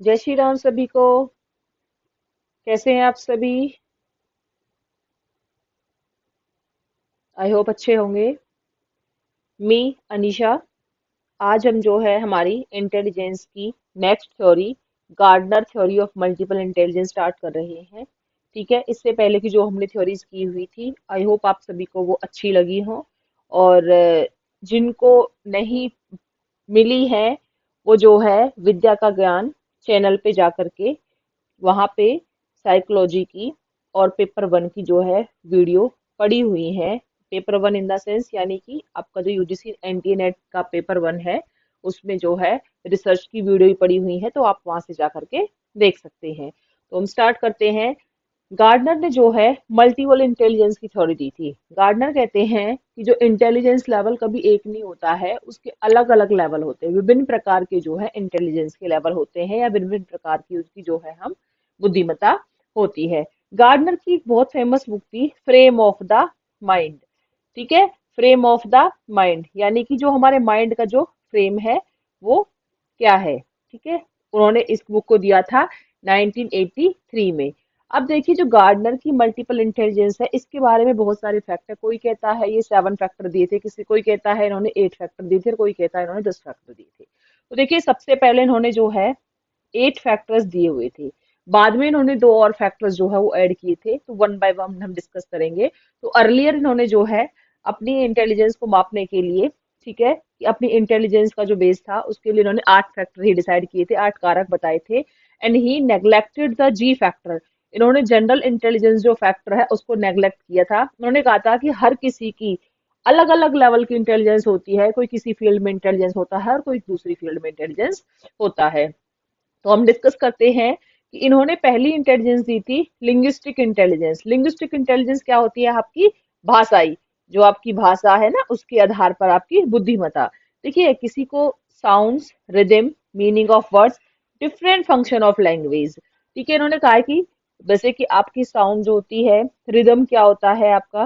जय श्री राम सभी को। कैसे हैं आप सभी? आई होप अच्छे होंगे। मी अनीशा। आज हम जो है हमारी इंटेलिजेंस की next theory, Gardner theory of multiple intelligence start कर रहे हैं। ठीक है, इससे पहले की जो हमने थ्योरीज की हुई थी, आई होप आप सभी को वो अच्छी लगी हो। और जिनको नहीं मिली है, वो जो है विद्या का ज्ञान चैनल पे जा करके वहां पे साइकोलॉजी की और पेपर वन की जो है वीडियो पड़ी हुई है। Paper one in the sense यानी कि आपका जो यूजीसी एनटीए नेट का पेपर वन है, उसमें जो है रिसर्च की वीडियो ही पड़ी हुई है, तो आप वहां से जा करके देख सकते हैं। तो हम स्टार्ट करते हैं। गार्डनर ने जो है मल्टीपल इंटेलिजेंस की थ्योरी दी थी। गार्डनर कहते हैं कि जो इंटेलिजेंस लेवल कभी एक नहीं होता है, उसके अलग अलग लेवल होते हैं। विभिन्न प्रकार के जो है इंटेलिजेंस के लेवल होते हैं, या विभिन्न प्रकार की उसकी जो है हम बुद्धिमत्ता होती है। गार्डनर की एक बहुत फेमस बुक थी, फ्रेम ऑफ द माइंड। ठीक है, फ्रेम ऑफ द माइंड यानी कि जो हमारे माइंड का जो फ्रेम है वो क्या है। ठीक है, उन्होंने इस बुक को दिया था 1983 में। अब देखिए, जो गार्डनर की मल्टीपल इंटेलिजेंस है, इसके बारे में बहुत सारे फैक्टर, कोई कहता है ये 7 फैक्टर दिए थे, किसी कोई कहता है इन्होंने 8 फैक्टर दिए थे, और कोई कहता है इन्होंने 10 फैक्टर दिए थे। तो देखिए, सबसे पहले इन्होंने जो है 8 फैक्टर्स दिए हुए थे। बाद में इन्होंने 2 और फैक्टर्स जो है वो ऐड किए थे, तो वन बाय वन हम डिस्कस करेंगे। तो अर्लियर इन्होंने जो है अपनी इंटेलिजेंस को मापने के लिए, ठीक है, कि अपनी इंटेलिजेंस का जो बेस था उसके लिए इन्होंने 8 फैक्टर ही डिसाइड किए थे, 8 कारक बताए थे। And he neglected the ji factor. इन्होंने जनरल इंटेलिजेंस जो फैक्टर है उसको नेग्लेक्ट किया था। उन्होंने कहा था कि हर किसी की अलग अलग लेवल की इंटेलिजेंस होती है, कोई किसी फील्ड में इंटेलिजेंस होता है और कोई दूसरी फील्ड में इंटेलिजेंस होता है। तो हम डिस्कस करते हैं कि इन्होंने पहली इंटेलिजेंस दी थी लिंग्विस्टिक इंटेलिजेंस। लिंग्विस्टिक इंटेलिजेंस क्या होती है? आपकी भाषाई, जो आपकी भाषा है ना, उसके आधार पर आपकी बुद्धिमत्ता। देखिए, किसी को sounds, rhythm, meaning of words, different function of language. ठीक है, इन्होंने कहा है कि जैसे कि आपकी साउंड जो होती है, रिदम क्या होता है आपका,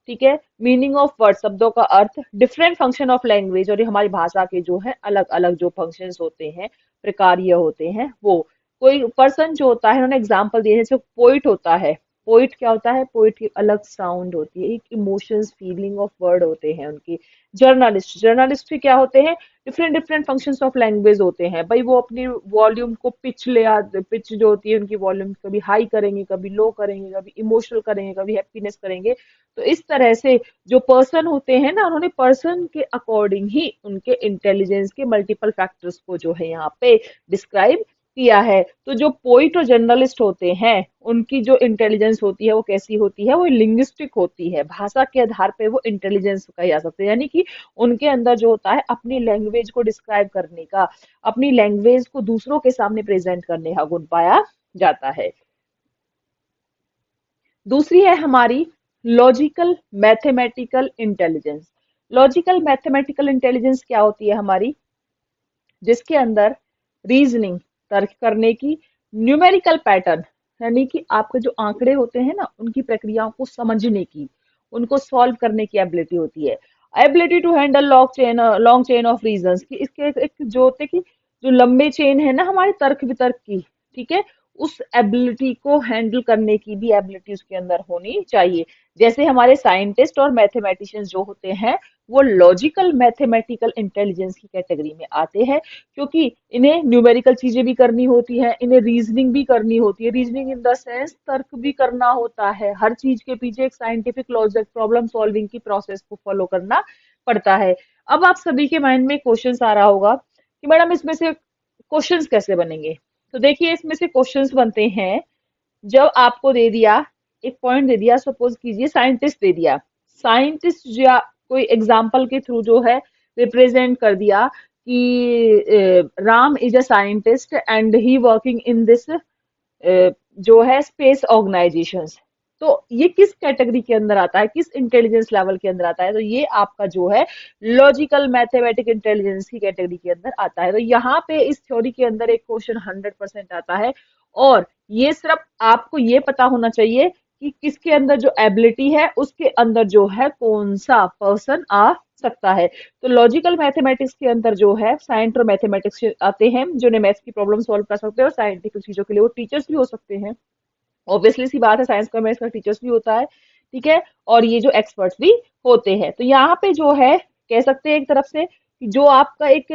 ठीक है, मीनिंग ऑफ वर्ड, शब्दों का अर्थ, डिफरेंट फंक्शन ऑफ लैंग्वेज, और ये हमारी भाषा के जो है अलग अलग जो फंक्शंस होते हैं, प्रकार्य होते हैं वो। कोई पर्सन जो होता है, उन्होंने एग्जाम्पल दिए हैं, जैसे पोइट होता है। पोइट क्या होता है? पोइट की अलग साउंड होती है, एक इमोशंस, फीलिंग ऑफ वर्ड होते हैं उनकी। जर्नलिस्ट, जर्नलिस्ट क्या होते हैं? Different different functions of language होते हैं भाई। वो अपनी वॉल्यूम को पिच ले आते, पिच जो होती है उनकी वॉल्यूम कभी हाई करेंगे, कभी लो करेंगे, कभी इमोशनल करेंगे, कभी हैप्पीनेस करेंगे। तो इस तरह से जो पर्सन होते हैं ना, उन्होंने पर्सन के अकॉर्डिंग ही उनके इंटेलिजेंस के मल्टीपल फैक्टर्स को जो है यहाँ पे डिस्क्राइब किया है। तो जो पोइट और जर्नलिस्ट होते हैं, उनकी जो इंटेलिजेंस होती है वो कैसी होती है? वो लिंग्विस्टिक होती है। भाषा के आधार पे वो इंटेलिजेंस कही जा सकती है, यानी कि उनके अंदर जो होता है अपनी लैंग्वेज को डिस्क्राइब करने का, अपनी लैंग्वेज को दूसरों के सामने प्रेजेंट करने का गुण पाया जाता है। दूसरी है हमारी logical mathematical intelligence. Logical mathematical intelligence क्या होती है हमारी? जिसके अंदर रीजनिंग, तर्क करने की, न्यूमेरिकल पैटर्न यानी कि आपके जो आंकड़े होते हैं ना, उनकी प्रक्रियाओं को समझने की, उनको सॉल्व करने की एबिलिटी होती है। Ability to handle long chain of reasons, की इसके एक जो होते हैं कि जो लंबे चेन है ना हमारे तर्क वितर्क की, ठीक है, उस एबिलिटी को हैंडल करने की भी एबिलिटी उसके अंदर होनी चाहिए। जैसे हमारे साइंटिस्ट और मैथमेटिशियंस जो होते हैं, वो लॉजिकल मैथमेटिकल इंटेलिजेंस की कैटेगरी में आते हैं, क्योंकि इन्हें न्यूमेरिकल चीजें भी करनी होती है, इन्हें रीजनिंग भी करनी होती है। रीजनिंग इन द सेंस तर्क भी करना होता है, हर चीज के पीछे एक साइंटिफिक लॉजिक, प्रॉब्लम सॉल्विंग की प्रोसेस को फॉलो करना पड़ता है। अब आप सभी के माइंड में क्वेश्चन आ रहा होगा कि मैडम इसमें से क्वेश्चंस कैसे बनेंगे? तो देखिए, इसमें से क्वेश्चंस बनते हैं जब आपको दे दिया, एक पॉइंट दे दिया, सपोज कीजिए साइंटिस्ट दे दिया, साइंटिस्ट या कोई एग्जाम्पल के थ्रू जो है रिप्रेजेंट कर दिया कि Ram is a scientist and he working in this जो है स्पेस ऑर्गेनाइजेशंस। तो ये किस कैटेगरी के अंदर आता है, किस इंटेलिजेंस लेवल के अंदर आता है? तो ये आपका जो है लॉजिकल मैथमेटिक इंटेलिजेंस की कैटेगरी के अंदर आता है। तो यहाँ पे इस थ्योरी के अंदर एक क्वेश्चन 100% आता है, और ये सिर्फ आपको ये पता होना चाहिए कि किसके अंदर जो एबिलिटी है उसके अंदर जो है कौन सा पर्सन आ सकता है। तो लॉजिकल मैथमेटिक्स के अंदर जो है साइंस और मैथमेटिक्स आते हैं, जो ने मैथ्स की प्रॉब्लम सॉल्व कर सकते हैं, और साइंटिफिक चीजों के लिए वो टीचर्स भी हो सकते हैं। ऑब्वियसली सी बात है, साइंस का मैथ्स का टीचर्स भी होता है, ठीक है, और ये जो एक्सपर्ट्स भी होते हैं। तो यहाँ पे जो है कह सकते हैं एक तरफ से कि जो आपका एक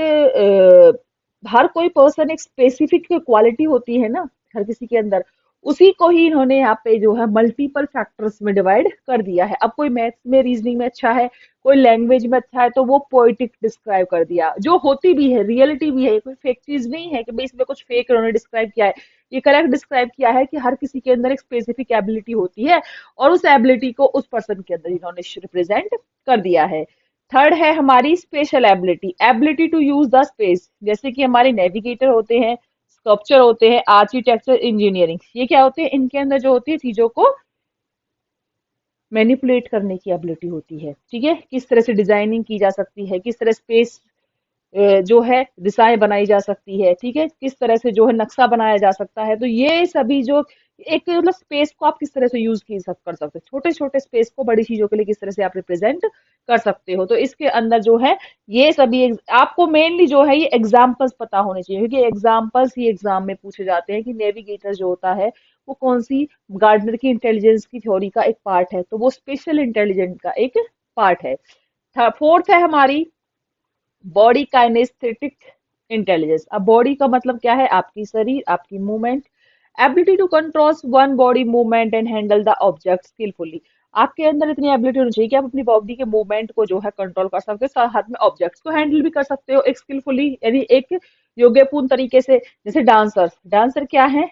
हर कोई पर्सन एक स्पेसिफिक क्वालिटी होती है ना हर किसी के अंदर, उसी को ही इन्होंने यहाँ पे जो है मल्टीपल फैक्टर्स में डिवाइड कर दिया है। अब कोई मैथ्स में रीजनिंग में अच्छा है, कोई लैंग्वेज में अच्छा है, तो वो पोइटिक डिस्क्राइब कर दिया, जो होती भी है, रियलिटी भी है, कोई फेक चीज नहीं है कि भाई इसमें कुछ फेक इन्होंने डिस्क्राइब किया है। ये करेक्ट डिस्क्राइब किया है कि हर किसी के अंदर एक स्पेसिफिक एबिलिटी होती है, और उस एबिलिटी को उस पर्सन के अंदर इन्होंने रिप्रेजेंट कर दिया है। थर्ड है हमारी special ability, ability to use the space, जैसे कि हमारे नेविगेटर होते हैं, स्कल्पचर होते हैं, आर्किटेक्चर, इंजीनियरिंग, ये क्या होते हैं, इनके अंदर जो होती है चीजों को मैनिपुलेट करने की एबिलिटी होती है, ठीक है, किस तरह से डिजाइनिंग की जा सकती है, किस तरह स्पेस जो है दिशाएं बनाई जा सकती है, ठीक है, किस तरह से जो है नक्शा बनाया जा सकता है। तो ये सभी जो एक मतलब स्पेस को आप किस तरह से यूज कर सकते हो, छोटे छोटे स्पेस को बड़ी चीजों के लिए किस तरह से आप रिप्रेजेंट कर सकते हो, तो इसके अंदर जो है ये सभी आपको मेनली जो है ये एग्जाम्पल्स पता होने चाहिए, क्योंकि एग्जाम्पल्स ही एग्जाम में पूछे जाते हैं कि नेविगेटर जो होता है वो कौन सी गार्डनर की इंटेलिजेंस की थ्योरी का एक पार्ट है, तो वो स्पेशल इंटेलिजेंस का एक पार्ट है। फोर्थ है हमारी बॉडी काइनेस्थेटिक इंटेलिजेंस। अब बॉडी का मतलब क्या है, आपकी शरीर, आपकी movement, ability to control one body movement and handle the object skillfully. आपके अंदर इतनी एबिलिटी होनी चाहिए कि आप अपनी बॉडी के मूवमेंट को जो है कंट्रोल कर सकते हो, साथ में ऑब्जेक्ट्स को हैंडल भी कर सकते हो एक स्किलफुली, यानी एक योग्यपूर्ण तरीके से। जैसे डांसर, डांसर क्या है,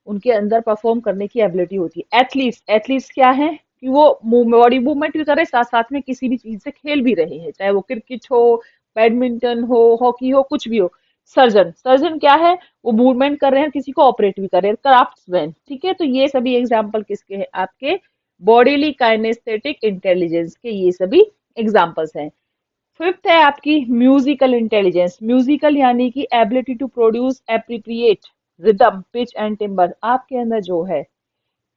उनके अंदर परफॉर्म करने की एबिलिटी होती है। एथलीट्स, एथलीट्स क्या है कि वो बॉडी मूवमेंट भी कर रहे हैं, साथ साथ में किसी भी चीज से खेल भी रहे हैं, चाहे वो क्रिकेट हो, बैडमिंटन हो, हॉकी हो, कुछ भी हो। सर्जन, सर्जन क्या है, वो मूवमेंट कर रहे हैं, किसी को ऑपरेट भी कर रहे हैं। क्राफ्ट्समैन, ठीक है, तो ये सभी एग्जाम्पल किसके हैं, आपके बॉडीली काइनेस्थेटिक इंटेलिजेंस के ये सभी एग्जाम्पल्स हैं। फिफ्थ है आपकी म्यूजिकल इंटेलिजेंस। म्यूजिकल यानी कि ability to produce appropriate rhythm, pitch and timbre. आपके अंदर जो है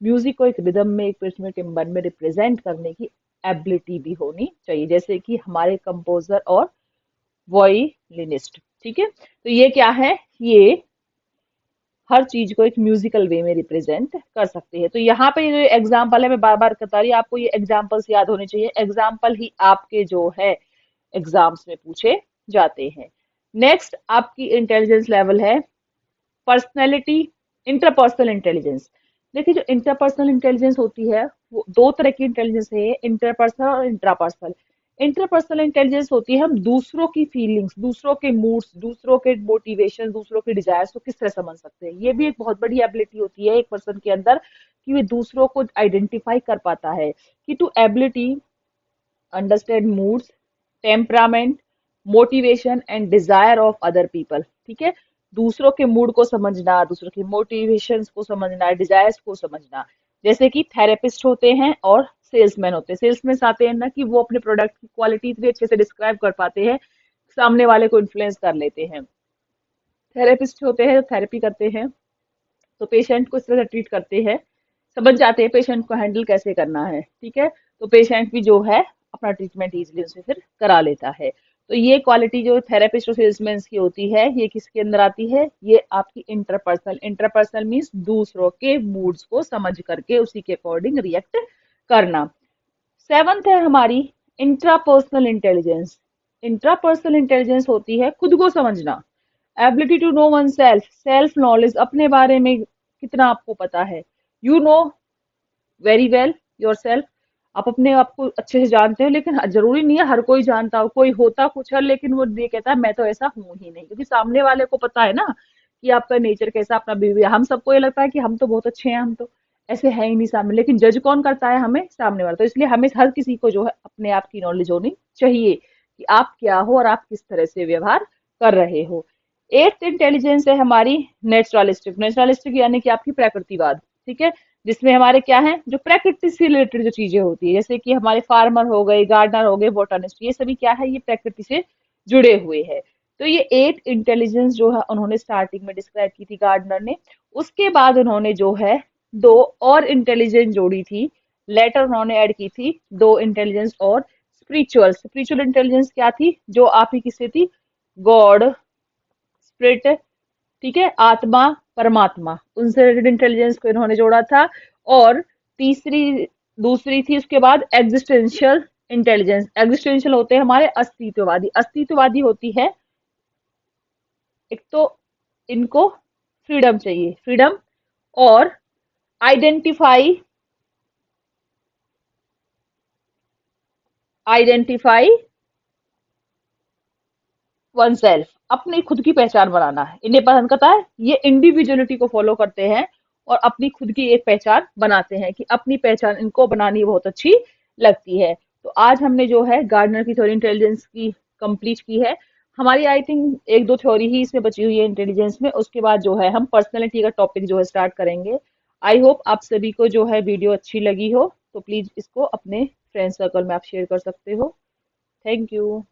म्यूजिक को एक रिदम में, एक पिच में, टिम्बर में रिप्रेजेंट करने की एबिलिटी भी होनी चाहिए, जैसे कि हमारे कंपोजर और वॉयलिनिस्ट, ठीक है। तो ये क्या है, ये हर चीज को एक म्यूजिकल वे में रिप्रेजेंट कर सकते हैं। तो यहाँ पे जो एग्जाम्पल है, मैं बार बार बता रही हूँ आपको, ये एग्जाम्पल्स याद होने चाहिए, एग्जाम्पल ही आपके जो है एग्जाम्स में पूछे जाते हैं। नेक्स्ट आपकी इंटेलिजेंस लेवल है पर्सनैलिटी, इंटरपर्सनल इंटेलिजेंस। देखिए जो इंटरपर्सनल इंटेलिजेंस होती है वो दो तरह की इंटेलिजेंस है, इंटरपर्सनल और इंट्रापर्सनल। इंटरपर्सनल इंटेलिजेंस होती है हम दूसरों की फीलिंग्स, दूसरों के मूड्स, दूसरों के मोटिवेशन, दूसरों के डिजायर्स को किस तरह समझ सकते हैं। ये भी एक बहुत बड़ी एबिलिटी होती है एक पर्सन के अंदर, कि वे दूसरों को आइडेंटिफाई कर पाता है, कि to ability understand moods, temperament, motivation and desire of other people, ठीक है, दूसरों के मूड को समझना, दूसरों की मोटिवेशंस को समझना, डिजायर्स को समझना। जैसे कि थेरेपिस्ट होते हैं और सेल्समैन होते हैं। सेल्समैन आते हैं ना कि वो अपने प्रोडक्ट की क्वालिटी इतनी अच्छे से डिस्क्राइब कर पाते हैं, सामने वाले को इन्फ्लुएंस कर लेते हैं। थेरेपिस्ट होते हैं, थेरेपी करते हैं, तो पेशेंट को इस तरह से ट्रीट करते हैं, समझ जाते हैं पेशेंट को हैंडल कैसे करना है, ठीक है, तो पेशेंट भी जो है अपना ट्रीटमेंट इजीली उससे फिर करा लेता है। तो ये क्वालिटी जो थेरेपिस्ट और सेल्समैन की होती है, ये किसके अंदर आती है, ये आपकी इंटरपर्सनल, इंटरपर्सनल मीन्स दूसरों के मूड्स को समझ करके उसी के अकॉर्डिंग रिएक्ट करना। सेवंथ है हमारी इंट्रापर्सनल इंटेलिजेंस। इंट्रापर्सनल इंटेलिजेंस होती है खुद को समझना, ability to know oneself, self knowledge, अपने बारे में कितना आपको पता है, you know very well yourself, आप अपने आप को अच्छे से जानते हो, लेकिन जरूरी नहीं है हर कोई जानता हो, कोई होता कुछ है लेकिन वो ये कहता है मैं तो ऐसा हूं ही नहीं, क्योंकि सामने वाले को पता है ना कि आपका नेचर कैसा, अपना बिहेवियर। हम सबको ये लगता है कि हम तो बहुत अच्छे हैं, हम तो ऐसे है ही नहीं सामने, लेकिन जज कौन करता है, हमें सामने वाला। तो इसलिए हमें हर किसी को जो है अपने आप की नॉलेज होनी चाहिए कि आप क्या हो और आप किस तरह से व्यवहार कर रहे हो। एट्थ इंटेलिजेंस है हमारी नेचुरलिस्टिक। नेचुरलिस्टिक यानी कि आपकी प्रकृतिवाद, ठीक है, जिसमें हमारे क्या है, जो प्रकृति से रिलेटेड जो चीजें होती है, जैसे कि हमारे फार्मर हो गए, गार्डनर हो गए, बोटानिस्ट, ये सभी क्या है, ये प्रकृति से जुड़े हुए हैं। तो ये एट इंटेलिजेंस जो है उन्होंने स्टार्टिंग में डिस्क्राइब की थी गार्डनर ने। उसके बाद उन्होंने जो है दो और इंटेलिजेंस जोड़ी थी, लेटर उन्होंने ऐड की थी दो इंटेलिजेंस और, स्पिरिचुअल स्पिरिचुअल इंटेलिजेंस क्या थी, जो आप ही किससे थी, गॉड, स्पिरिट, ठीक है, आत्मा, परमात्मा, उनसे रिलेटेड इंटेलिजेंस को इन्होंने जोड़ा था। और तीसरी दूसरी थी उसके बाद एग्जिस्टेंशियल इंटेलिजेंस। एग्जिस्टेंशियल होते हैं हमारे अस्तित्ववादी, अस्तित्ववादी होती है एक तो इनको फ्रीडम चाहिए, फ्रीडम, और आइडेंटिफाई, आइडेंटिफाई वन सेल्फ, अपनी खुद की पहचान बनाना है इन्हें पसंद करता है। ये इंडिविजुअलिटी को फॉलो करते हैं और अपनी खुद की एक पहचान बनाते हैं, कि अपनी पहचान इनको बनानी बहुत अच्छी लगती है। तो आज हमने जो है गार्डनर की थ्योरी इंटेलिजेंस की कंप्लीट की है। हमारी आई थिंक एक दो थ्योरी ही इसमें बची हुई है इंटेलिजेंस में, उसके बाद जो है हम पर्सनैलिटी का टॉपिक जो है स्टार्ट करेंगे। आई होप आप सभी को जो है वीडियो अच्छी लगी हो, तो प्लीज इसको अपने फ्रेंड सर्कल में आप शेयर कर सकते हो। Thank you.